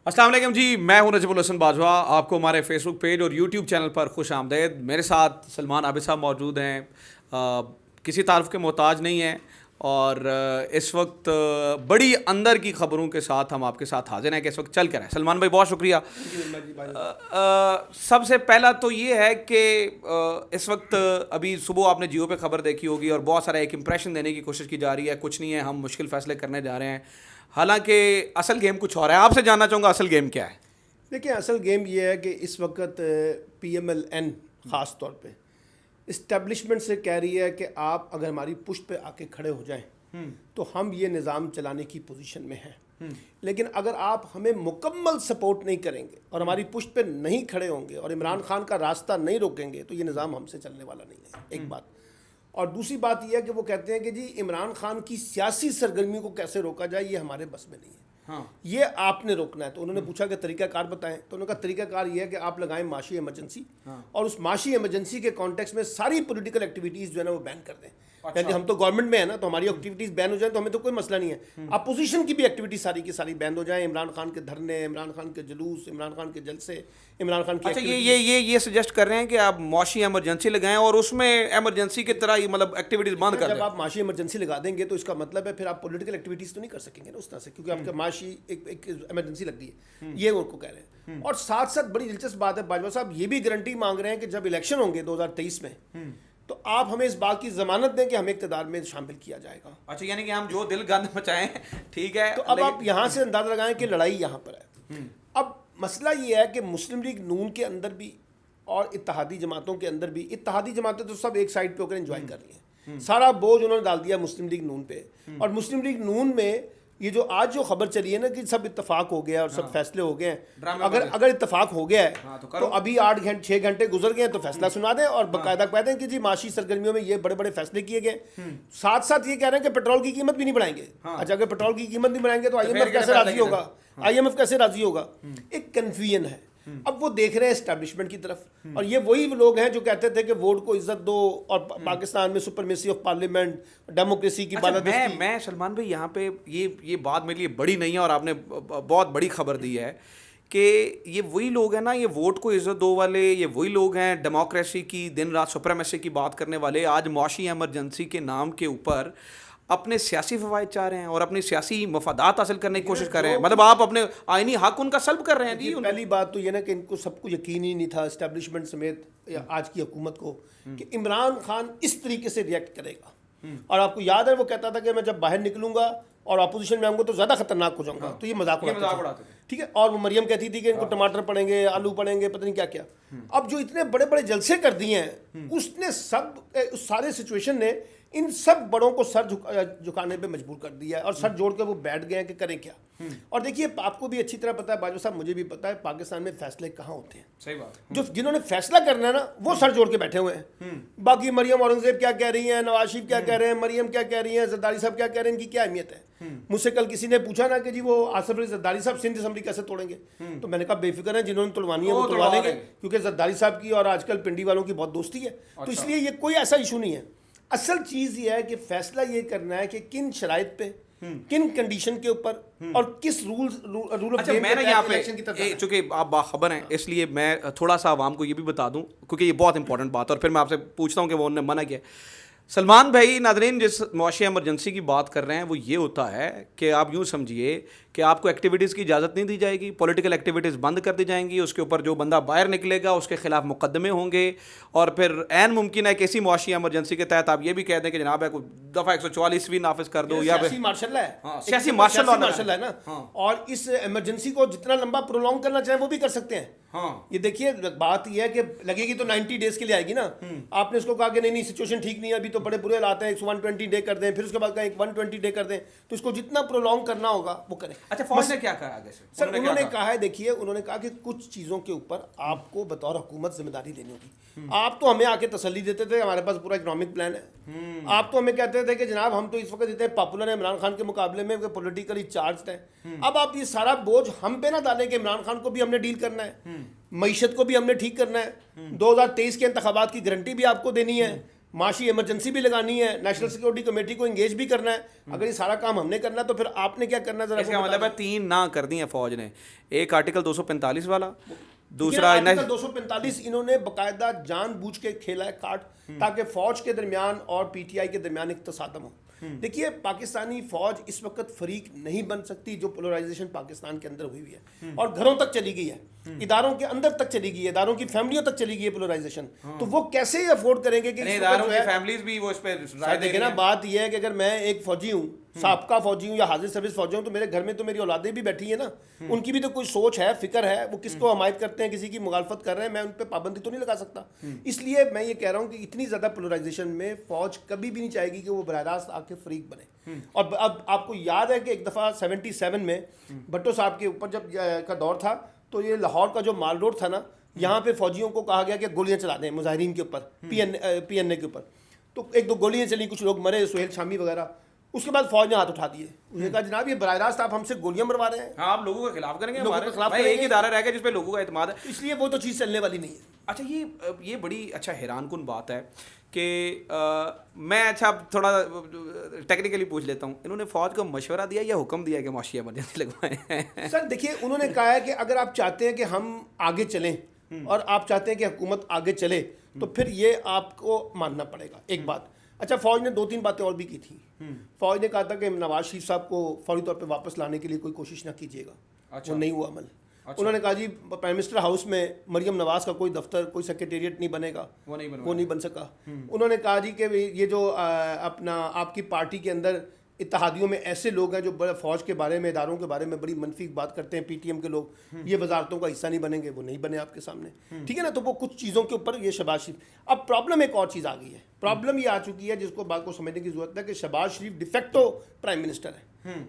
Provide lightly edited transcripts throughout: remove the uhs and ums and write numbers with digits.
السلام علیکم جی، میں ہوں نجیب الحسن باجوہ. آپ کو ہمارے فیس بک پیج اور یوٹیوب چینل پر خوش آمدید. میرے ساتھ سلمان عابد صاحب موجود ہیں. کسی تعارف کے محتاج نہیں ہیں اور اس وقت بڑی اندر کی خبروں کے ساتھ ہم آپ کے ساتھ حاضر ہیں کہ اس وقت چل کر ہے. سلمان بھائی بہت شکریہ. سب سے پہلا تو یہ ہے کہ اس وقت ابھی صبح آپ نے جیو پہ خبر دیکھی ہوگی اور بہت سارا ایک امپریشن دینے کی کوشش کی جا رہی ہے. کچھ نہیں ہے، ہم مشکل فیصلے کرنے جا رہے ہیں، حالانکہ اصل گیم کچھ اور ہے. آپ سے جاننا چاہوں گا اصل گیم کیا ہے؟ دیکھیں، اصل گیم یہ ہے کہ اس وقت پی ایم ایل این خاص طور پہ اسٹیبلشمنٹ سے کہہ رہی ہے کہ آپ اگر ہماری پشت پہ آ کے کھڑے ہو جائیں تو ہم یہ نظام چلانے کی پوزیشن میں ہیں، لیکن اگر آپ ہمیں مکمل سپورٹ نہیں کریں گے اور ہماری پشت پہ نہیں کھڑے ہوں گے اور عمران خان کا راستہ نہیں روکیں گے تو یہ نظام ہم سے چلنے والا نہیں ہے. ایک بات. اور دوسری بات یہ ہے کہ وہ کہتے ہیں کہ جی عمران خان کی سیاسی سرگرمیوں کو کیسے روکا جائے، یہ ہمارے بس میں نہیں ہے، یہ آپ نے روکنا ہے. تو انہوں نے پوچھا کہ طریقہ کار بتائیں، تو انہوں نے کہا طریقہ کار یہ ہے کہ آپ لگائیں معاشی ایمرجنسی، اور اس معاشی ایمرجنسی کے کانٹیکس میں ساری پولیٹیکل ایکٹیویٹیز جو ہے نا وہ بین کر دیں. یعنی ہم تو گورنمنٹ میں ہیں نا، تو ہماری ایکٹیویٹیز بین ہو جائیں تو ہمیں تو کوئی مسئلہ نہیں ہے. اپوزیشن کی بھی ایکٹیویٹی ساری کی ساری بین ہو جائیں، عمران خان کے دھرنے، عمران خان کے جلوس، عمران خان کے جلسے، عمران خان کی. اچھا، یہ سجیسٹ کر رہے ہیں کہ آپ معاشی ایمرجنسی لگائیں اور اس میں ایمرجنسی کی طرح یہ مطلب ایکٹیویٹیز بند کر دیں. جب آپ معاشی ایمرجنسی لگا دیں گے تو اس کا مطلب ہے پھر آپ پولیٹیکل ایکٹیویٹیز تو نہیں کر سکیں گے نا اس طرح سے، کیونکہ آپ کا معاشی ایک ایمرجنسی لگ گئی ہے. یہ ان کو کہہ رہے ہیں. اور ساتھ ساتھ بڑی دلچسپ بات ہے، باجوہ صاحب یہ بھی گارنٹی مانگ رہے ہیں کہ جب الیکشن ہوں گے 2023 میں تو آپ ہمیں اس بات کی ضمانت دیں کہ ہمیں اقتدار میں شامل کیا جائے گا. اچھا، یعنی کہ ہم جو دل گند مچائیں ٹھیک ہے. تو اب آپ یہاں سے اندازہ لگائیں کہ لڑائی یہاں پر ہے. اب مسئلہ یہ ہے کہ مسلم لیگ نون کے اندر بھی اور اتحادی جماعتوں کے اندر بھی، اتحادی جماعتیں تو سب ایک سائڈ پہ ہو کر انجوائے کر رہی ہیں، سارا بوجھ انہوں نے ڈال دیا مسلم لیگ نون پہ. اور مسلم لیگ نون میں یہ جو آج جو خبر چلی ہے نا کہ سب اتفاق ہو گیا اور سب فیصلے ہو گئے ہیں، اگر اتفاق ہو گیا ہے تو ابھی 6 گھنٹے گزر گئے ہیں تو فیصلہ سنا دیں اور باقاعدہ کہہ دیں کہ جی معاشی سرگرمیوں میں یہ بڑے بڑے فیصلے کیے گئے. ساتھ ساتھ یہ کہہ رہے ہیں کہ پیٹرول کی قیمت بھی نہیں بڑھائیں گے. اچھا، اگر پیٹرول کی قیمت نہیں بڑھائیں گے تو آئی ایم ایف کیسے راضی ہوگا؟ کیسے راضی ہوگا؟ ایک کنفیوژن ہے. اب وہ دیکھ رہے ہیں اسٹیبلشمنٹ کی طرف، اور یہ وہی لوگ ہیں جو کہتے تھے کہ ووٹ کو عزت دو اور پاکستان میں سپرمیسی آف پارلیمنٹ، ڈیموکریسی کی بالادستی. میں سلمان بھائی یہاں پہ یہ بات میرے لیے بڑی نہیں ہے اور آپ نے بہت بڑی خبر دی ہے کہ یہ وہی لوگ ہیں نا، یہ ووٹ کو عزت دو والے، یہ وہی لوگ ہیں ڈیموکریسی کی دن رات سپریمیسی کی بات کرنے والے، آج معاشی ایمرجنسی کے نام کے اوپر اپنے سیاسی فوائد چاہ رہے ہیں اور اپنی سیاسی مفادات حاصل کرنے کی کوشش کر رہے ہیں. مطلب آپ اپنے آئینی حق ان کا سلب کر رہے ہیں. پہلی بات تو یہ نا کہ ان کو سب کو یقین ہی نہیں تھا، اسٹیبلشمنٹ سمیت آج کی حکومت کو، کہ عمران خان اس طریقے سے ریئیکٹ کرے گا. اور آپ کو یاد ہے وہ کہتا تھا کہ میں جب باہر نکلوں گا اور اپوزیشن میں آؤں گا تو زیادہ خطرناک ہو جاؤں گا. تو یہ مذاق اڑاتے تھے، ٹھیک ہے. اور وہ مریم کہتی تھی کہ ان کو ٹماٹر پڑیں گے، آلو پڑیں گے، پتہ نہیں کیا کیا. اب جو اتنے بڑے بڑے جلسے کر دیے ہیں، اس نے اس سارے سچویشن نے ان سب بڑوں کو سر جھکانے پہ مجبور کر دیا ہے اور سر جوڑ کے وہ بیٹھ گئے ہیں کہ کریں کیا. اور دیکھیے، آپ کو بھی اچھی طرح پتا ہے باجوہ صاحب، مجھے بھی پتا ہے پاکستان میں فیصلے کہاں ہوتے ہیں. صحیح بات ہے. جو جنہوں نے فیصلہ کرنا ہے نا وہ سر جوڑ کے بیٹھے ہوئے ہیں. باقی مریم اورنگزیب کیا کہہ رہی ہیں، نواز شریف کیا کہہ رہے ہیں، مریم کیا کہہ رہی ہیں، زرداری صاحب کیا کہہ رہے ہیں، ان کی کیا اہمیت ہے. مجھ سے کل کسی نے پوچھا نا کہ جی وہ آصف علی زرداری صاحب سندھ اسمبلی کیسے توڑیں گے، تو میں نے کہا بے فکر ہیں، جنہوں نے توڑوانی ہے وہ توڑوا لیں گے، کیونکہ زرداری صاحب کی اور آج کل پنڈی والوں کی بہت دوستی ہے. تو اس لیے یہ کوئی ایسا ایشو نہیں ہے. اصل چیز یہ ہے کہ فیصلہ یہ کرنا ہے کہ کن شرائط پہ، کن کنڈیشن کے اوپر اور کس رول آف گیم میں یہاں پہ، چونکہ آپ باخبر ہیں اس لیے میں تھوڑا سا عوام کو یہ بھی بتا دوں کیونکہ یہ بہت امپورٹنٹ بات ہے، اور پھر میں آپ سے پوچھتا ہوں کہ وہ انہوں نے منع کیا. سلمان بھائی، ناظرین جس معاشی ایمرجنسی کی بات کر رہے ہیں وہ یہ ہوتا ہے کہ آپ یوں سمجھیے کہ آپ کو ایکٹیویٹیز کی اجازت نہیں دی جائے گی، پولیٹیکل ایکٹیویٹیز بند کر دی جائیں گی، اس کے اوپر جو بندہ باہر نکلے گا اس کے خلاف مقدمے ہوں گے، اور پھر عین ممکن ہے کہ ایسی معاشی ایمرجنسی کے تحت آپ یہ بھی کہہ دیں کہ جناب ہے کوئی دفعہ 144 بھی نافذ کر دو، یا سیاسی مارشل لا ہے، سیاسی مارشل ہے نا. اور اس ایمرجنسی کو جتنا لمبا پرولونگ کرنا چاہیں وہ بھی کر سکتے ہیں. یہ دیکھیے بات یہ ہے کہ لگے گی تو 90 ڈیز کے لیے آئے گی نا. آپ نے اس کو کہا کہ نہیں سچویشن ٹھیک نہیں ہے ابھی تو بڑے برے حالات ہیں، 120 ڈے کر دیں، پھر اس کے بعد کہیں 120 ڈے کر دیں، تو اس کو جتنا پرولونگ کرنا ہوگا وہ کریں. اچھا، فوج نے کیا کہا آگے سے؟ سر انہوں نے کہا ہے، دیکھیے انہوں نے کہا کہ کچھ چیزوں کے اوپر آپ کو بطور حکومت ذمہ داری لینی ہوگی. آپ تو ہمیں آ کے تسلی دیتے تھے ہمارے پاس پورا اکنامک پلان ہے، آپ تو ہمیں کہتے تھے کہ جناب ہم تو اس وقت اتنے پاپولر ہیں عمران خان کے مقابلے میں، پولیٹیکلی چارجڈ ہیں. اب آپ یہ سارا بوجھ ہم پہ نہ ڈالیں کہ عمران خان کو بھی ہم نے ڈیل کرنا ہے، معیشت کو بھی ہم نے ٹھیک کرنا ہے، 2023 کے انتخابات کی گارنٹی بھی آپ کو دینی ہے، معاشی ایمرجنسی بھی لگانی ہے, نیشنل سیکورٹی کمیٹی کو انگیج بھی کرنا ہے. اگر یہ سارا کام ہم نے کرنا تو پھر آپ نے کیا کرنا ہے ذرا. اس کا مطلب ہے 3 نہ کر دی ہیں فوج نے, ایک آرٹیکل 245 والا, دوسرا آرٹیکل 245 انہوں نے باقاعدہ جان بوجھ کے کھیلا ہے کارڈ تاکہ فوج کے درمیان اور پی ٹی آئی کے درمیان ایک تصادم ہو. دیکھیے پاکستانی فوج اس وقت فریق نہیں بن سکتی جو پولرائزیشن پاکستان کے اندر ہوئی ہوئی ہے اور گھروں تک چلی گئی ہے, اداروں کے اندر تک چلی گئی ہے, اداروں کی فیملیوں تک چلی گئی ہے پولرائزیشن. تو وہ کیسے افورڈ کریں گے کہ اداروں کی فیملیز بھی وہ اس پہ رائے دے دیکھیں نا. بات یہ ہے کہ اگر میں ایک فوجی ہوں, سابقہ فوجی ہوں یا حاضر سروس فوجی ہوں, تو میرے گھر میں تو میری اولادیں بھی بیٹھی ہیں نا, ان کی بھی تو کوئی سوچ ہے, فکر ہے, وہ کس کو حمایت کرتے ہیں, کسی کی مخالفت کر رہے ہیں, میں ان پہ پابندی تو نہیں لگا سکتا. اس لیے میں یہ کہہ رہا ہوں کہ اتنی زیادہ پولرائزیشن میں فوج کبھی بھی نہیں چاہے گی کہ وہ براہ راست آ کے فریق بنے. اور اب آپ کو یاد ہے کہ ایک دفعہ 77 میں بھٹو صاحب کے اوپر جب کا دور تھا تو یہ لاہور کا جو مال روڈ تھا نا, یہاں پہ فوجیوں کو کہا گیا کہ گولیاں چلا دیں مظاہرین کے اوپر, پی این اے کے اوپر. تو 1-2 گولیاں چلی, کچھ لوگ مرے, سہیل شامی وغیرہ. اس کے بعد فوج نے ہاتھ اٹھا دیے, اس نے کہا جناب یہ براہ راست آپ ہم سے گولیاں مروا رہے ہیں. ہاں آپ لوگوں کے خلاف کریں گے, لوگوں کے خلاف ایک ہی ادارہ رہ گیا جس پہ لوگوں کا اعتماد ہے, اس لیے وہ تو چیز چلنے والی نہیں ہے. اچھا یہ بڑی حیران کن بات ہے کہ میں اچھا تھوڑا ٹیکنیکلی پوچھ لیتا ہوں, انہوں نے فوج کو مشورہ دیا یا حکم دیا کہ معاشی ایمرجنسی لگوائیں؟ سر دیکھیے انہوں نے کہا ہے کہ اگر آپ چاہتے ہیں کہ ہم آگے چلیں اور آپ چاہتے ہیں کہ حکومت آگے چلے تو پھر یہ آپ کو ماننا پڑے گا. ایک بات. اچھا فوج نے 2-3 باتیں اور بھی کی تھیں. فوج نے کہا تھا کہ نواز شریف صاحب کو فوری طور پہ واپس لانے کے لیے کوئی کوشش نہ کیجیے گا. وہ نہیں ہوا عمل. انہوں نے کہا جی پرائم منسٹر ہاؤس میں مریم نواز کا کوئی دفتر, کوئی سیکریٹریٹ نہیں بنے گا, وہ نہیں بن سکا. انہوں نے کہا جی کہ یہ جو اپنا آپ کی پارٹی کے اندر اتحادیوں میں ایسے لوگ ہیں جو بڑے فوج کے بارے میں, اداروں کے بارے میں بڑی منفی بات کرتے ہیں, پی ٹی ایم کے لوگ, یہ وزارتوں کا حصہ نہیں بنیں گے, وہ نہیں بنے آپ کے سامنے. ٹھیک ہے نا. تو وہ کچھ چیزوں کے اوپر یہ شہباز شریف. اب پرابلم ایک اور چیز آ گئی ہے, پرابلم یہ آ چکی ہے جس کو بات کو سمجھنے کی ضرورت ہے کہ شہباز شریف ڈیفیکٹو پرائم منسٹر ہے.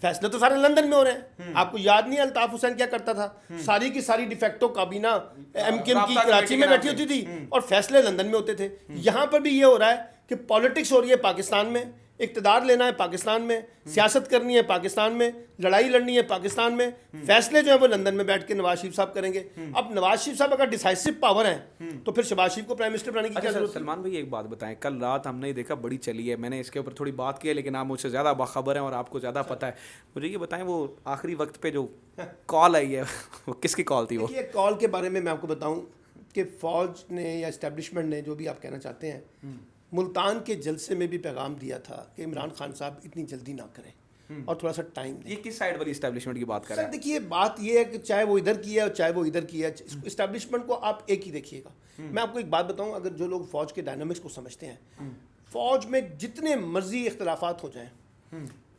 فیصلے تو سارے لندن میں ہو رہے ہیں. آپ کو یاد نہیں الطاف حسین کیا کرتا تھا, ساری کی ساری ڈیفیکٹو کابینہ ایم کیو ایم کی کراچی میں بیٹھی ہوتی تھی اور فیصلے لندن میں ہوتے تھے. یہاں پر بھی یہ ہو رہا ہے کہ پالیٹکس ہو رہی ہے پاکستان میں, اقتدار لینا ہے پاکستان میں, سیاست کرنی ہے پاکستان میں, لڑائی لڑنی ہے پاکستان میں, فیصلے جو ہیں وہ لندن میں بیٹھ کے نواز شریف صاحب کریں گے. اب نواز شریف صاحب اگر ڈیسائسو پاور ہیں تو پھر شہباز شریف کو پرائم منسٹر بنانے کی کیا ضرورت ہے؟ سلمان بھائی ایک بات بتائیں, کل رات ہم نے دیکھا بڑی چلی ہے, میں نے اس کے اوپر تھوڑی بات کی ہے لیکن آپ مجھ سے زیادہ باخبر ہیں اور آپ کو زیادہ پتہ ہے. مجھے یہ بتائیں وہ آخری وقت پہ جو کال آئی ہے وہ کس کی کال تھی؟ وہ یہ کال کے بارے میں آپ کو بتاؤں کہ فوج نے یا اسٹیبلشمنٹ نے جو بھی آپ کہنا چاہتے ہیں, ملتان کے جلسے میں بھی پیغام دیا تھا کہ عمران خان صاحب اتنی جلدی نہ کریں اور تھوڑا سا ٹائم دیں. یہ کس سائڈ والی اسٹیبلشمنٹ کی بات کر رہے ہیں؟ سر دیکھیے بات یہ ہے کہ چاہے وہ ادھر کی ہے اور چاہے وہ ادھر کی ہے, اسٹیبلشمنٹ کو آپ ایک ہی دیکھیے گا. میں آپ کو ایک بات بتاؤں, اگر جو لوگ فوج کے ڈائنامکس کو سمجھتے ہیں, فوج میں جتنے مرضی اختلافات ہو جائیں,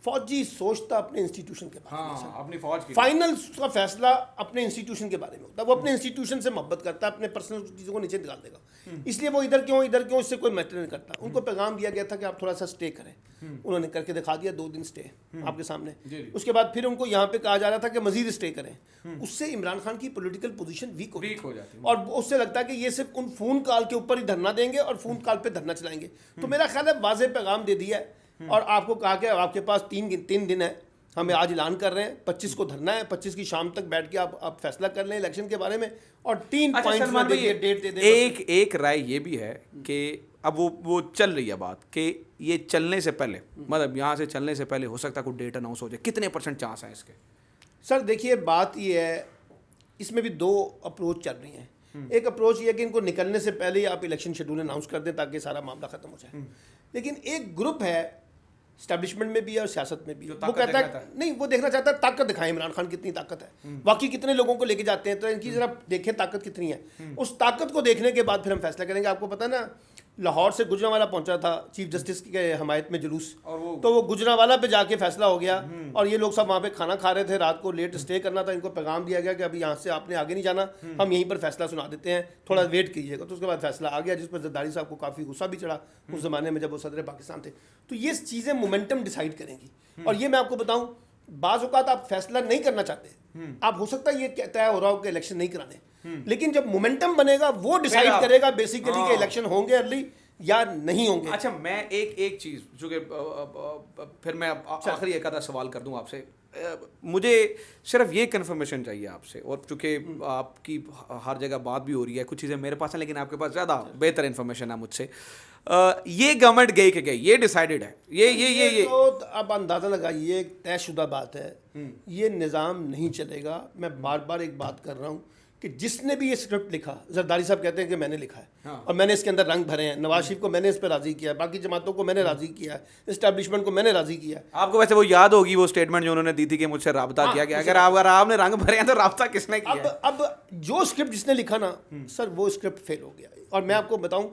فوجی سوچتا اپنے انسٹیٹیوشن کے بارے میں, اپنی فوج کی فائنل کا فیصلہ اپنے انسٹیٹیوشن کے بارے میں ہوتا ہے. وہ اپنے انسٹیٹیوشن سے محبت کرتا ہے, اپنے پرسنل چیزوں کو نیچے نکال دے گا. اس لیے وہ ادھر کیوں اس سے کوئی میٹر نہیں کرتا. ان کو پیغام دیا گیا تھا کہ آپ تھوڑا سا اسٹے کریں, انہوں نے کر کے دکھا دیا 2 دن اسٹے آپ کے سامنے. اس کے بعد پھر ان کو یہاں پہ کہا جا رہا تھا کہ مزید اسٹے کریں. اس سے عمران خان کی پولیٹیکل پوزیشن ویک ہو جاتی ہے اور اس سے لگتا ہے کہ یہ صرف ان فون کال کے اوپر ہی دھرنا دیں گے اور فون کال پہ دھرنا چلائیں گے. تو میرا خیال ہے واضح پیغام دے دیا ہے اور آپ کو کہا کہ آپ کے پاس 3 دن ہے, ہمیں آج اعلان کر رہے ہیں 25 کو دھرنا ہے, 25 کی شام تک بیٹھ کے آپ فیصلہ کر لیں الیکشن کے بارے میں اور 3 پوائنٹ ڈیٹ دے دیں. ایک رائے یہ بھی ہے کہ اب وہ چل رہی ہے بات کہ یہ چلنے سے پہلے, مطلب یہاں سے چلنے سے پہلے ہو سکتا ہے کوئی ڈیٹ اناؤنس ہو جائے, کتنے % چانس ہیں اس کے؟ سر دیکھیے بات یہ ہے, اس میں بھی 2 اپروچ چل رہی ہیں. ایک اپروچ یہ ہے کہ ان کو نکلنے سے پہلے ہی آپ الیکشن شیڈول اناؤنس کر دیں تاکہ سارا معاملہ ختم ہو جائے. لیکن ایک گروپ ہے اسٹیبلشمنٹ میں بھی ہے اور سیاست میں بھی, وہ کہتا ہے نہیں, وہ دیکھنا چاہتا ہے طاقت دکھائیں عمران خان کتنی طاقت ہے, باقی کتنے لوگوں کو لے کے جاتے ہیں, تو ان کی ذرا دیکھیں طاقت کتنی ہے. اس طاقت کو دیکھنے کے بعد پھر ہم فیصلہ کریں گے. آپ کو پتہ نا لاہور سے گجرانوالہ پہنچا تھا چیف جسٹس کی حمایت میں جلوس, تو وہ گجرانوالہ پہ جا کے فیصلہ ہو گیا اور یہ لوگ سب وہاں پہ کھانا کھا رہے تھے, رات کو لیٹ اسٹے کرنا تھا. ان کو پیغام دیا گیا کہ ابھی یہاں سے آپ نے آگے نہیں جانا, ہم یہیں پر فیصلہ سنا دیتے ہیں, تھوڑا ویٹ کیجیے گا. تو اس کے بعد فیصلہ آ گیا جس پر زرداری صاحب کو کافی غصہ بھی چڑھا اس زمانے میں جب وہ صدر پاکستان تھے. تو یہ چیزیں مومنٹم ڈیسائیڈ کریں گی. اور یہ میں آپ کو بتاؤں, بعض اوقات آپ فیصلہ نہیں کرنا چاہتے, آپ ہو سکتا ہے یہ طے ہو رہا ہو کہ الیکشن نہیں کرانے, لیکن جب مومنٹم بنے گا وہ ڈیسائیڈ کرے گا بیسیکلی کہ الیکشن ہوں گے ارلی یا نہیں ہوں گے. اچھا میں ایک چیز جو کہ پھر میں آخری ایک آدھا سوال کر دوں آپ سے, مجھے صرف یہ کنفرمیشن چاہیے آپ سے, اور چونکہ آپ کی ہر جگہ بات بھی ہو رہی ہے, کچھ چیزیں میرے پاس ہیں لیکن آپ کے پاس زیادہ بہتر انفارمیشن ہے مجھ سے. یہ گورنمنٹ گئی کہ گئی, یہ ڈیسائیڈڈ ہے, یہ تو اب اندازہ لگائیے, ایک طے شدہ بات ہے, یہ نظام نہیں چلے گا. میں بار بار ایک بات کر رہا ہوں کہ جس نے بھی یہ اسکرپٹ لکھا, زرداری صاحب کہتے ہیں کہ میں نے لکھا ہے اور میں نے اس کے اندر رنگ بھرے ہیں, نواز شریف کو میں نے اس پہ راضی کیا ہے, باقی جماعتوں کو میں نے راضی کیا ہے, اسٹیبلشمنٹ کو میں نے راضی کیا ہے. آپ کو ویسے وہ یاد ہوگی وہ اسٹیٹمنٹ جو انہوں نے دی تھی کہ مجھ سے رابطہ کیا گیا, اگر آپ نے رنگ بھرے ہیں تو رابطہ کس نے کیا؟ اب جو اسکرپٹ جس نے لکھا نا سر, وہ اسکرپٹ فیل ہو گیا. اور میں آپ کو بتاؤں,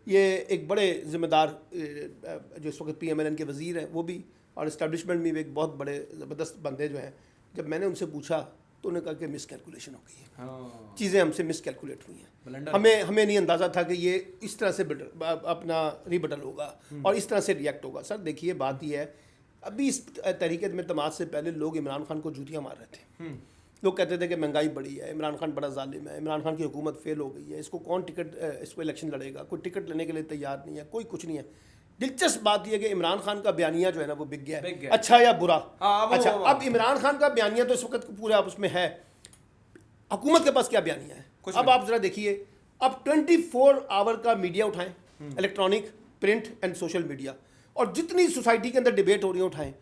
یہ ایک بڑے ذمہ دار جو اس وقت PMLN کے وزیر ہیں وہ بھی, اور اسٹیبلشمنٹ میں بھی ایک بہت بڑے زبردست بندے جو ہیں, جب میں نے ان سے پوچھا تو انہوں نے کہا کہ مس کیلکولیشن ہو گئی ہے, چیزیں ہم سے مس کیلکولیٹ ہوئی ہیں, ہمیں نہیں اندازہ تھا کہ یہ اس طرح سے اپنا ریبٹل ہوگا اور اس طرح سے ریئیکٹ ہوگا. سر دیکھیے بات یہ ہے, ابھی اس تحریک میں اعتماد سے پہلے لوگ عمران خان کو جوتیاں مار رہے تھے. لوگ کہتے تھے کہ مہنگائی بڑی ہے, عمران خان بڑا ظالم ہے, عمران خان کی حکومت فیل ہو گئی ہے, اس کو کون ٹکٹ, اس کو الیکشن لڑے گا, کوئی ٹکٹ لینے کے لیے تیار نہیں ہے, کوئی کچھ نہیں ہے. دلچسپ بات یہ ہے کہ عمران خان کا بیانیہ جو ہے نا وہ بک گیا ہے, اچھا یا برا. اچھا, اب عمران خان کا بیانیہ تو اس وقت پورے آپ اس میں ہے, حکومت کے پاس کیا بیانیہ ہے؟ اب آپ ذرا دیکھیے, اب 24 آور کا میڈیا اٹھائیں, electronic, print and social media, اور جتنی سوسائٹی کے اندر ڈیبیٹ ہو رہی ہیں اٹھائیں,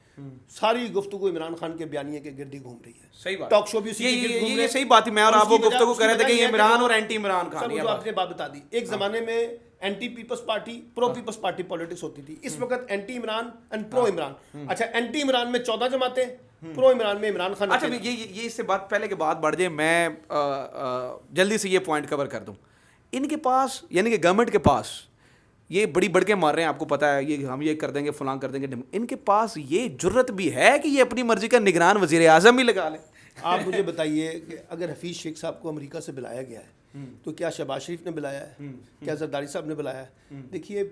ساری گفتگو عمران خان کے بیانیے کے گرد ہی گھوم رہی ہے. صحیح بات, ٹاک شو بھی اسی کے گرد گھوم رہے ہیں. یہ صحیح بات ہے, میں اور آپ وہ گفتگو کر رہے تھے کہ عمران اور اینٹی عمران خان. سر آپ نے بات بتا دی, ایک زمانے میں anti Peoples Party pro Peoples Party politics ہوتی تھی, اس وقت anti Imran and pro Imran. اچھا, اینٹی عمران میں 14 جماعتیں, پرو عمران میں عمران خان. اچھا, یہ اس سے بات پہلے کہ بات بڑھ جائے, میں جلدی سے یہ پوائنٹ کور کر دوں. ان کے پاس یعنی کہ گورنمنٹ کے پاس یہ بڑی بڑھ کے مار رہے ہیں, آپ کو پتہ ہے, یہ ہم یہ کر دیں گے, فلاں کر دیں گے, ان کے پاس یہ جرت بھی ہے کہ یہ اپنی مرضی کا نگران وزیر اعظم ہی لگا لیں. آپ مجھے بتائیے کہ اگر حفیظ شیخ صاحب کو امریکہ سے بلایا گیا ہے تو کیا شہباز شریف نے بلایا ہے, کیا زرداری صاحب نے بلایا ہے؟ دیکھیے,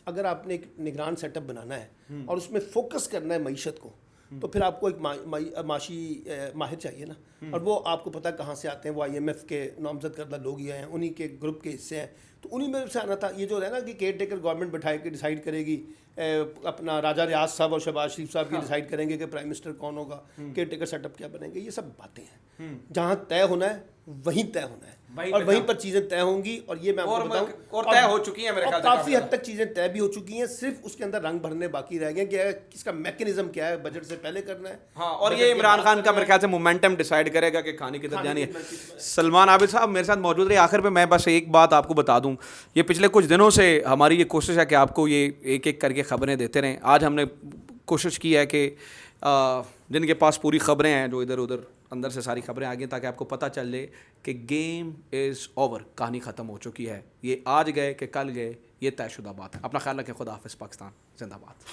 اگر آپ نے ایک نگران سیٹ اپ بنانا ہے اور اس میں فوکس کرنا ہے معیشت کو, تو پھر آپ کو ایک معاشی ماہر چاہیے نا, اور وہ آپ کو پتہ کہاں سے آتے ہیں, وہ IMF کے نامزد کردہ لوگ یہ ہیں, انہی کے گروپ کے حصے ہیں. تو انہی میں سے آنا تھا. یہ جو ہے نا کہ کیئر ٹیکر گورنمنٹ بٹھائے کے ڈیسائیڈ کرے گی, اپنا راجہ ریاض صاحب اور شہباز شریف صاحب کی ڈیسائیڈ کریں گے کہ پرائم منسٹر کون ہوگا, کیئر ٹیکر سیٹ اپ کیا بنیں گے, یہ سب باتیں ہیں. جہاں طے ہونا ہے وہیں طے ہونا ہے, اور وہیں پر چیزیں طے ہوں گی. اور یہ میں آپ کو بتاؤں, اور طے ہو چکی ہیں میرے خیال سے, کافی حد تک چیزیں طے بھی ہو چکی ہیں, صرف اس کے اندر رنگ بھرنے باقی رہ گئے کہ اس کا میکینزم کیا ہے, بجٹ سے پہلے کرنا ہے. ہاں, اور یہ عمران خان کا میرے خیال سے مومنٹم ڈیسائیڈ کرے گا کہ کھانے کدھر جانی ہے. سلمان عابد صاحب میرے ساتھ موجود رہے. آخر پہ میں بس ایک بات آپ کو بتا دوں, یہ پچھلے کچھ دنوں سے ہماری یہ کوشش ہے کہ آپ کو یہ ایک ایک کر کے خبریں دیتے رہیں. آج ہم نے کوشش کی ہے کہ جن کے پاس پوری خبریں ہیں, جو ادھر ادھر اندر سے ساری خبریں آ گئی, تاکہ آپ کو پتہ چل جائے کہ گیم از اوور, کہانی ختم ہو چکی ہے. یہ آج گئے کہ کل گئے, یہ طے شدہ بات ہے. اپنا خیال رکھیں. خدا حافظ. پاکستان زندہ باد.